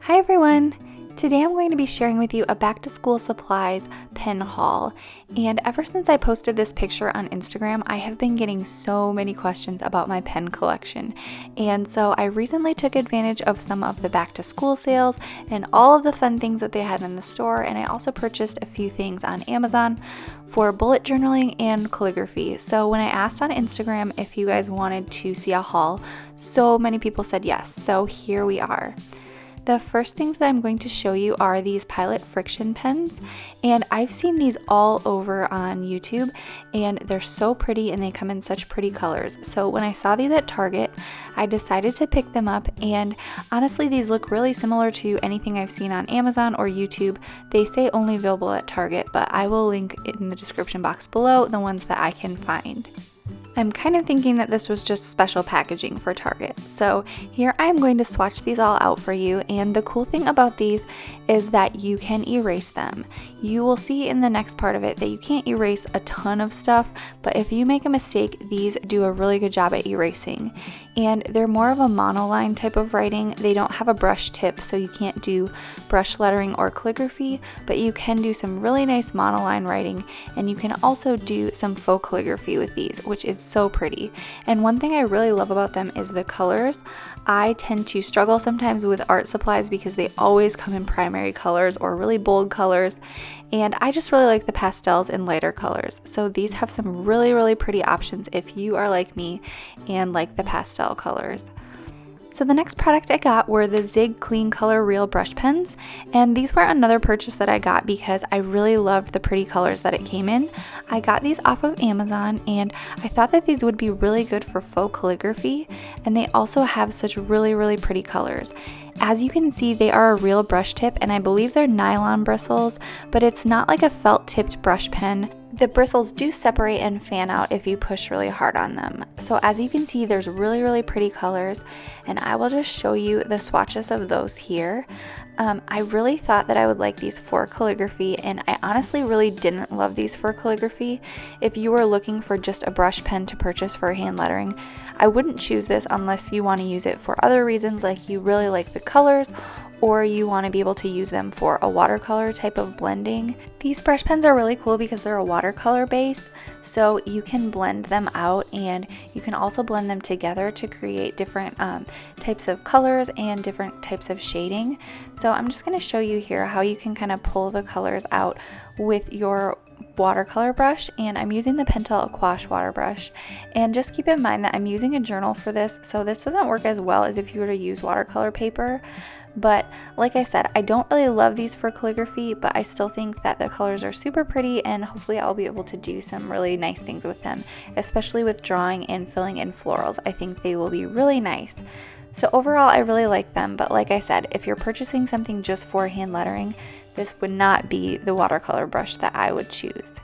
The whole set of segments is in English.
Hi everyone! Today I'm going to be sharing with you a back to school supplies pen haul, and ever since I posted this picture on Instagram I have been getting so many questions about my pen collection, and so I recently took advantage of some of the back to school sales and all of the fun things that they had in the store, and I also purchased a few things on Amazon for bullet journaling and calligraphy. So when I asked on Instagram if you guys wanted to see a haul, so many people said yes, so here we are. The first things that I'm going to show you are these Pilot Frixion pens, and I've seen these all over on YouTube and they're so pretty and they come in such pretty colors. So when I saw these at Target, I decided to pick them up, and honestly these look really similar to anything I've seen on Amazon or YouTube. They say only available at Target, but I will link in the description box below the ones that I can find. I'm kind of thinking that this was just special packaging for Target. So here I'm going to swatch these all out for you, and the cool thing about these is that you can erase them. You will see in the next part of it that you can't erase a ton of stuff, but if you make a mistake, these do a really good job at erasing. And they're more of a monoline type of writing. They don't have a brush tip, so you can't do brush lettering or calligraphy, but you can do some really nice monoline writing, and you can also do some faux calligraphy with these, which is so pretty. And one thing I really love about them is the colors. I tend to struggle sometimes with art supplies because they always come in primary colors or really bold colors, and I just really like the pastels and lighter colors. So these have some really pretty options if you are like me and like the pastel colors. So the next product I got were the Zig Clean Color Real Brush Pens, and these were another purchase that I got because I really loved the pretty colors that it came in. I got these off of Amazon, and I thought that these would be really good for faux calligraphy, and they also have such really pretty colors. As you can see, they are a real brush tip, and I believe they're nylon bristles, but it's not like a felt tipped brush pen. The bristles do separate and fan out if you push really hard on them. So as you can see, there's really pretty colors, and I will just show you the swatches of those here. I really thought that I would like these for calligraphy, and I honestly really didn't love these for calligraphy. If you were looking for just a brush pen to purchase for hand lettering, I wouldn't choose this unless you want to use it for other reasons, like you really like the colors, or you want to be able to use them for a watercolor type of blending. These brush pens are really cool because they're a watercolor base, so you can blend them out, and you can also blend them together to create different types of colors and different types of shading. So I'm just going to show you here how you can kind of pull the colors out with your watercolor brush, and I'm using the Pentel Aquash water brush. And just keep in mind that I'm using a journal for this, so this doesn't work as well as if you were to use watercolor paper. But like I said, I don't really love these for calligraphy, but I still think that the colors are super pretty, and hopefully I'll be able to do some really nice things with them, especially with drawing and filling in florals. I think they will be really nice. So overall, I really like them, but like I said, if you're purchasing something just for hand lettering, this would not be the watercolor brush that I would choose.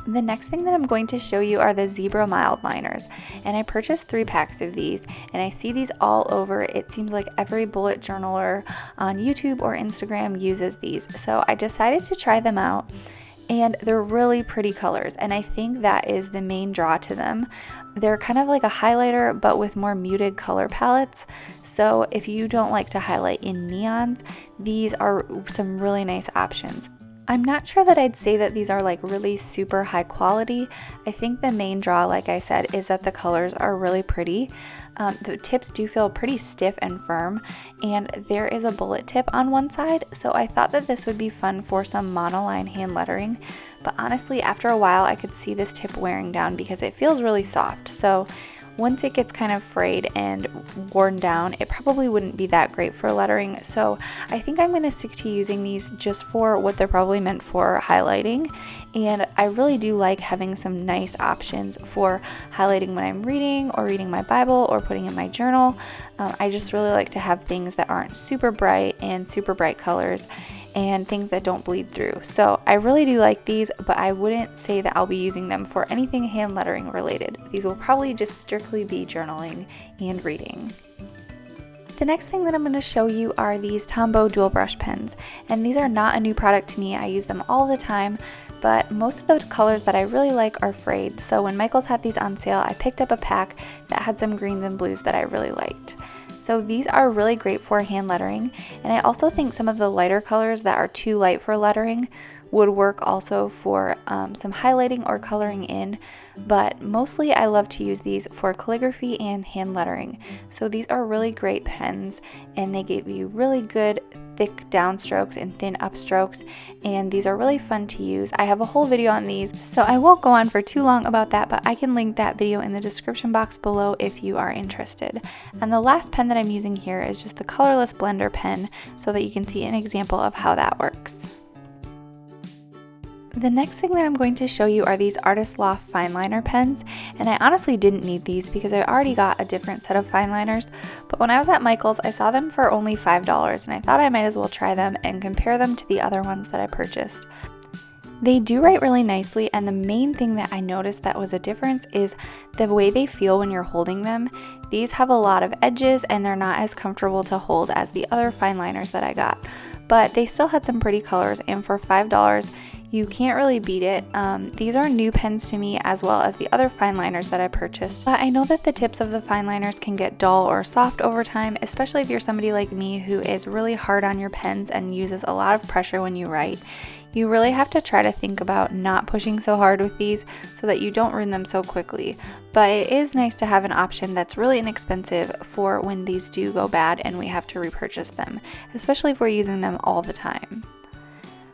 The next thing that I'm going to show you are the Zebra Mildliners, and I purchased 3 packs of these, and I see these all over. It seems like every bullet journaler on YouTube or Instagram uses these, so I decided to try them out, and they're really pretty colors, and I think that is the main draw to them. They're kind of like a highlighter but with more muted color palettes, so if you don't like to highlight in neons, these are some really nice options. I'm not sure that I'd say that these are like really super high quality. I think the main draw, like I said, is that the colors are really pretty. The tips do feel pretty stiff and firm, and there is a bullet tip on one side, so I thought that this would be fun for some monoline hand lettering. But honestly, after a while I could see this tip wearing down because it feels really soft. So once it gets kind of frayed and worn down, it probably wouldn't be that great for lettering. So I think I'm going to stick to using these just for what they're probably meant for, highlighting. And I really do like having some nice options for highlighting when I'm reading or reading my Bible or putting in my journal. I just really like to have things that aren't super bright and super bright colors, and things that don't bleed through. So I really do like these, but I wouldn't say that I'll be using them for anything hand lettering related. These will probably just strictly be journaling and reading. The next thing that I'm going to show you are these Tombow dual brush pens, and these are not a new product to me. I use them all the time, but most of the colors that I really like are frayed. So when Michaels had these on sale, I picked up a pack that had some greens and blues that I really liked. So these are really great for hand lettering, and I also think some of the lighter colors that are too light for lettering would work also for some highlighting or coloring in, but mostly I love to use these for calligraphy and hand lettering. So these are really great pens, and they give you really good thick downstrokes and thin upstrokes, and these are really fun to use. I have a whole video on these, so I won't go on for too long about that, but I can link that video in the description box below if you are interested. And the last pen that I'm using here is just the colorless blender pen, so that you can see an example of how that works. The next thing that I'm going to show you are these Artist Loft Fineliner pens, and I honestly didn't need these because I already got a different set of Fineliners, but when I was at Michael's I saw them for only $5 and I thought I might as well try them and compare them to the other ones that I purchased. They do write really nicely, and the main thing that I noticed that was a difference is the way they feel when you're holding them. These have a lot of edges and they're not as comfortable to hold as the other Fineliners that I got, but they still had some pretty colors, and for $5 you can't really beat it. These are new pens to me as well as the other Fineliners that I purchased, but I know that the tips of the Fineliners can get dull or soft over time, especially if you're somebody like me who is really hard on your pens and uses a lot of pressure when you write. You really have to try to think about not pushing so hard with these so that you don't ruin them so quickly, but it is nice to have an option that's really inexpensive for when these do go bad and we have to repurchase them, especially if we're using them all the time.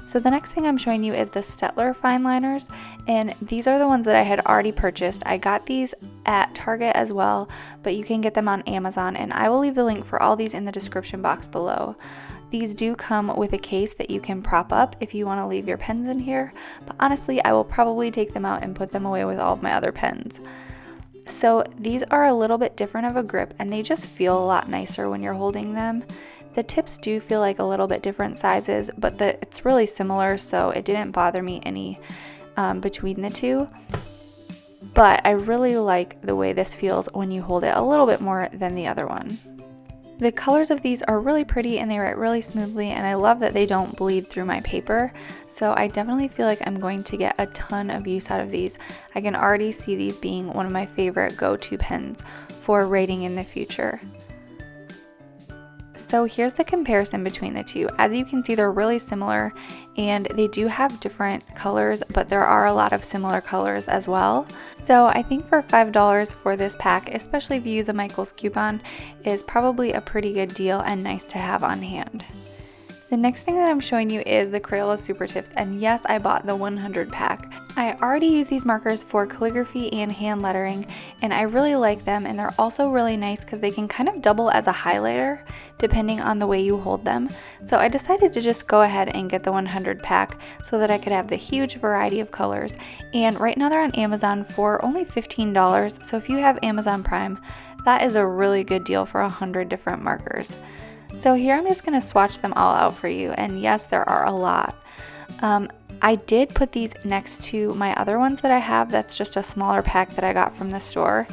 So the next thing I'm showing you is the Staedtler Fineliners, and these are the ones that I had already purchased. I got these at Target as well, but you can get them on Amazon, and I will leave the link for all these in the description box below. These do come with a case that you can prop up if you want to leave your pens in here, but honestly I will probably take them out and put them away with all of my other pens. So these are a little bit different of a grip, and they just feel a lot nicer when you're holding them. The tips do feel like a little bit different sizes, but it's really similar, so it didn't bother me any between the two. But I really like the way this feels when you hold it a little bit more than the other one. The colors of these are really pretty and they write really smoothly, and I love that they don't bleed through my paper, so I definitely feel like I'm going to get a ton of use out of these. I can already see these being one of my favorite go-to pens for writing in the future. So here's the comparison between the two. As you can see, they're really similar, and they do have different colors, but there are a lot of similar colors as well. So I think for $5 for this pack, especially if you use a Michael's coupon, is probably a pretty good deal and nice to have on hand. The next thing that I'm showing you is the Crayola Supertips, and yes, I bought the 100 pack. I already use these markers for calligraphy and hand lettering, and I really like them, and they're also really nice because they can kind of double as a highlighter depending on the way you hold them. So I decided to just go ahead and get the 100 pack so that I could have the huge variety of colors, and right now they're on Amazon for only $15, so if you have Amazon Prime, that is a really good deal for 100 different markers. So here I'm just going to swatch them all out for you, and yes, there are a lot. I did put these next to my other ones that I have. That's just a smaller pack that I got from the store,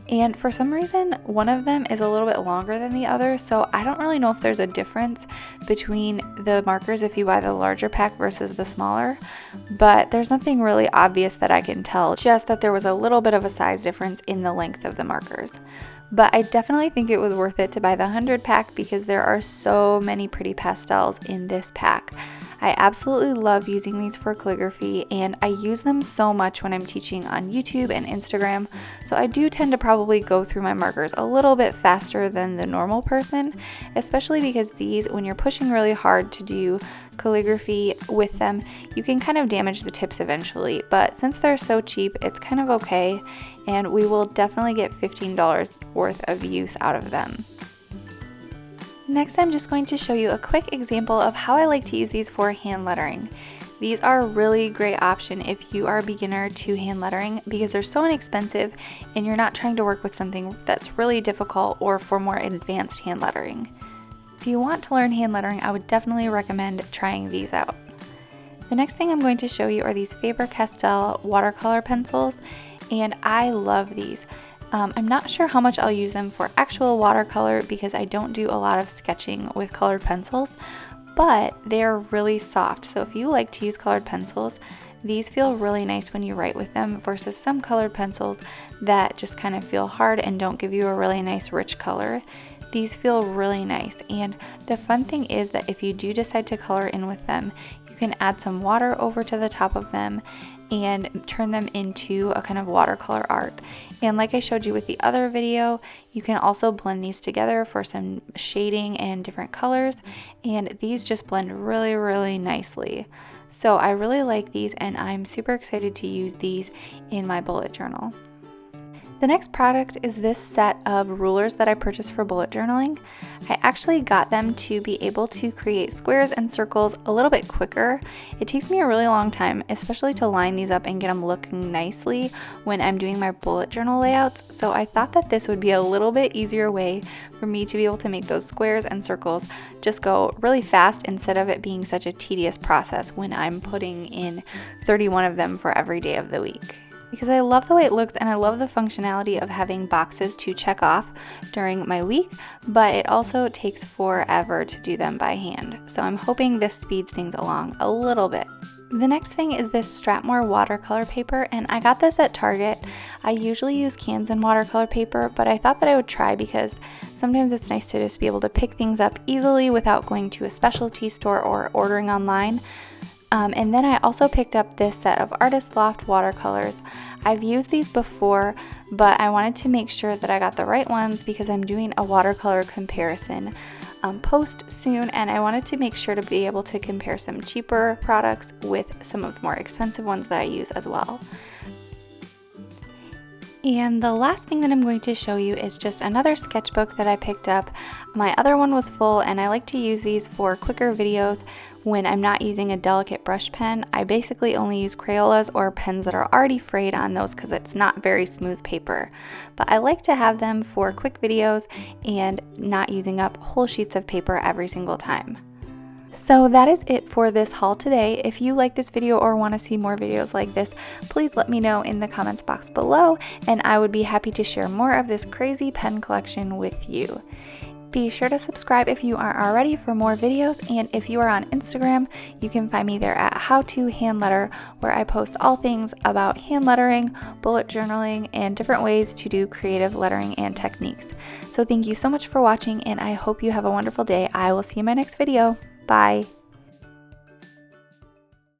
and for some reason one of them is a little bit longer than the other, so I don't really know if there's a difference between the markers if you buy the larger pack versus the smaller, but there's nothing really obvious that I can tell, just that there was a little bit of a size difference in the length of the markers. But I definitely think it was worth it to buy the 100 pack because there are so many pretty pastels in this pack. I absolutely love using these for calligraphy, and I use them so much when I'm teaching on YouTube and Instagram, so I do tend to probably go through my markers a little bit faster than the normal person, especially because these, when you're pushing really hard to do calligraphy with them, you can kind of damage the tips eventually, but since they're so cheap, it's kind of okay, and we will definitely get $15 worth of use out of them. Next, I'm just going to show you a quick example of how I like to use these for hand lettering. These are a really great option if you are a beginner to hand lettering because they're so inexpensive and you're not trying to work with something that's really difficult or for more advanced hand lettering. If you want to learn hand lettering, I would definitely recommend trying these out. The next thing I'm going to show you are these Faber-Castell watercolor pencils, and I love these. I'm not sure how much I'll use them for actual watercolor because I don't do a lot of sketching with colored pencils, but they're really soft. So if you like to use colored pencils, these feel really nice when you write with them versus some colored pencils that just kind of feel hard and don't give you a really nice rich color. These feel really nice, and the fun thing is that if you do decide to color in with them, you can add some water over to the top of them and turn them into a kind of watercolor art. And like I showed you with the other video, you can also blend these together for some shading and different colors, and these just blend really, really nicely. So I really like these, and I'm super excited to use these in my bullet journal. The next product is this set of rulers that I purchased for bullet journaling. I actually got them to be able to create squares and circles a little bit quicker. It takes me a really long time, especially to line these up and get them looking nicely when I'm doing my bullet journal layouts. So I thought that this would be a little bit easier way for me to be able to make those squares and circles just go really fast instead of it being such a tedious process when I'm putting in 31 of them for every day of the week. Because I love the way it looks, and I love the functionality of having boxes to check off during my week, but it also takes forever to do them by hand. So I'm hoping this speeds things along a little bit. The next thing is this Strathmore Watercolor Paper, and I got this at Target. I usually use cans and watercolor paper, but I thought that I would try because sometimes it's nice to just be able to pick things up easily without going to a specialty store or ordering online. And then I also picked up this set of Artist Loft Watercolors. I've used these before, but I wanted to make sure that I got the right ones because I'm doing a watercolor comparison post soon, and I wanted to make sure to be able to compare some cheaper products with some of the more expensive ones that I use as well. And the last thing that I'm going to show you is just another sketchbook that I picked up. My other one was full, and I like to use these for quicker videos when I'm not using a delicate brush pen. I basically only use Crayolas or pens that are already frayed on those because it's not very smooth paper. But I like to have them for quick videos and not using up whole sheets of paper every single time. So that is it for this haul today. If you like this video or want to see more videos like this, please let me know in the comments box below, and I would be happy to share more of this crazy pen collection with you. Be sure to subscribe if you aren't already for more videos, and if you are on Instagram, you can find me there at howtohandletter, where I post all things about hand lettering, bullet journaling, and different ways to do creative lettering and techniques. So thank you so much for watching, and I hope you have a wonderful day. I will see you in my next video. Bye.